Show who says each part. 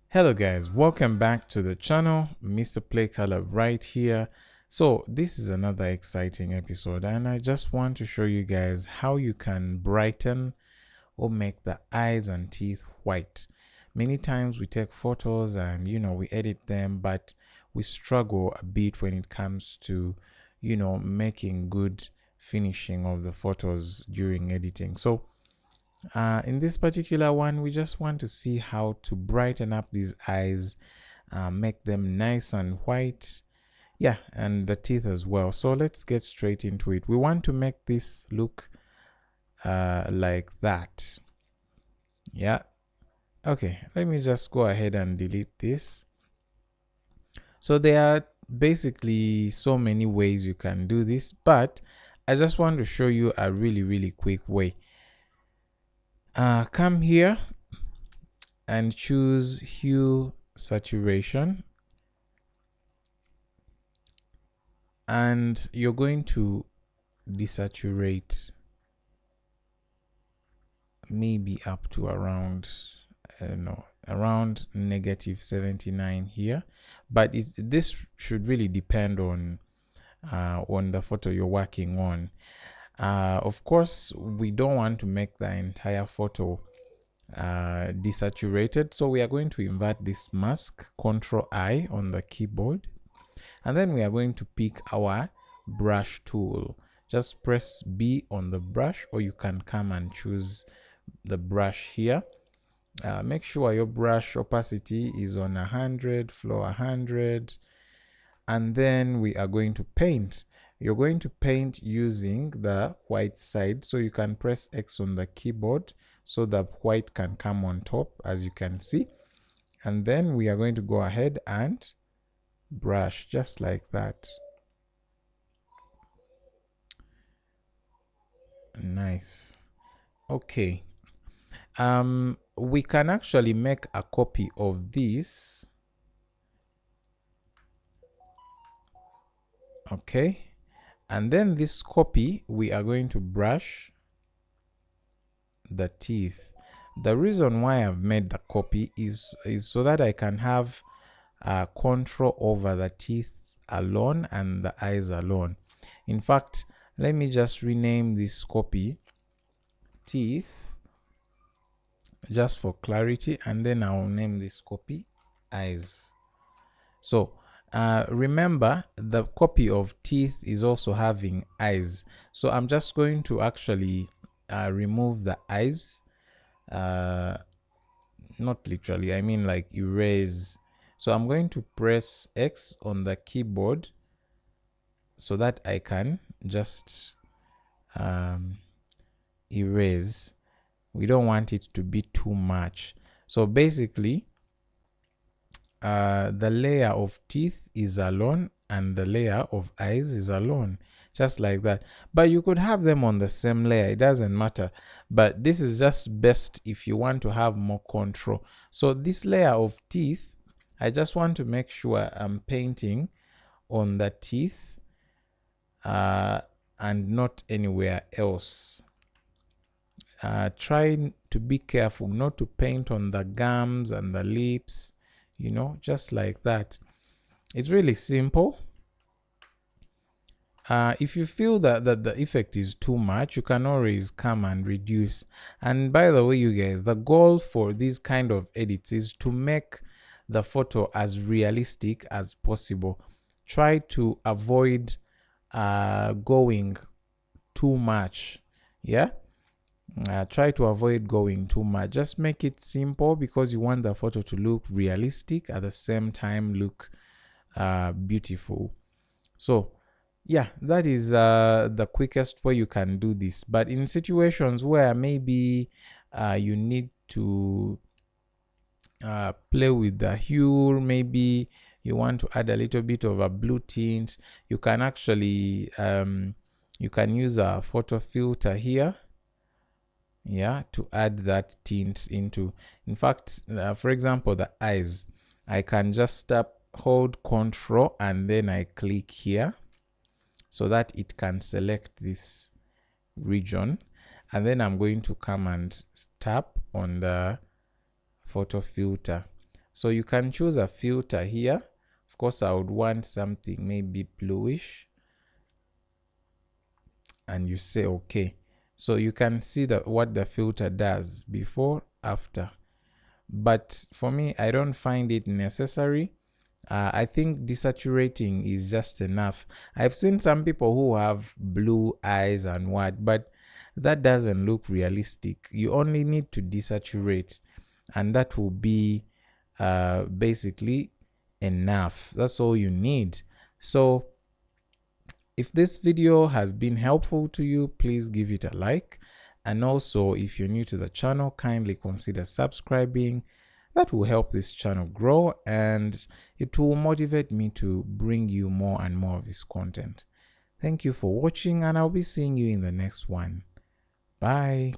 Speaker 1: Hello guys, welcome back to the channel. Mr. Play Color right here. So this is another exciting episode and I just want to show you guys how you can brighten or make the eyes and teeth white. Many times we take photos and we edit them, but we struggle a bit when it comes to making good finishing of the photos during editing. So in this particular one, we just want to see how to brighten up these eyes, make them nice and white. Yeah, and the teeth as well. So let's get straight into it. We want to make this look like that. Yeah. Okay, let me just go ahead and delete this. So there are basically so many ways you can do this, but I just want to show you a really quick way. Come here and choose hue saturation, and you're going to desaturate maybe up to around around -79 here, but this should really depend on the photo you're working on. Of course, we don't want to make the entire photo desaturated, so we are going to invert this mask, Ctrl I on the keyboard, and then we are going to pick our brush tool. Just press B on the brush, or you can come and choose the brush here. Make sure your brush opacity is on 100, flow 100, and then we are going to paint. You're going to paint using the white side, so you can press X on the keyboard so the white can come on top, as you can see. And then we are going to go ahead and brush just like that. Nice. Okay. We can actually make a copy of this. Okay. And then this copy, we are going to brush the teeth. The reason why I've made the copy is so that I can have control over the teeth alone and the eyes alone. In fact, let me just rename this copy teeth just for clarity, and then I'll name this copy eyes. So remember, the copy of teeth is also having eyes, so I'm just going to actually remove the eyes, not literally, I mean like erase. So I'm going to press X on the keyboard so that I can just erase. We don't want it to be too much. So basically the layer of teeth is alone and the layer of eyes is alone, just like that. But you could have them on the same layer, it doesn't matter, but this is just best if you want to have more control. So this layer of teeth, I just want to make sure I'm painting on the teeth and not anywhere else. Try to be careful not to paint on the gums and the lips, just like that. It's really simple. If you feel that the effect is too much, you can always come and reduce. And by the way, you guys, the goal for these kind of edits is to make the photo as realistic as possible. Try to avoid going too much. Yeah, try to avoid going too much. Just make it simple, because you want the photo to look realistic at the same time look beautiful. So yeah, that is the quickest way you can do this. But in situations where maybe you need to play with the hue, maybe you want to add a little bit of a blue tint, you can actually you can use a photo filter here, yeah, to add that tint into. In fact, for example, the eyes, I can just hold Control and then I click here so that it can select this region, and then I'm going to come and tap on the photo filter. So you can choose a filter here. Of course, I would want something maybe bluish, and you say okay. So you can see that what the filter does before, after. But for me, I don't find it necessary. I think desaturating is just enough. I've seen some people who have blue eyes and what, but that doesn't look realistic. You only need to desaturate, and that will be basically enough. That's all you need. So if this video has been helpful to you, please give it a like. And also, if you're new to the channel, kindly consider subscribing. That will help this channel grow, and it will motivate me to bring you more and more of this content. Thank you for watching, and I'll be seeing you in the next one. Bye.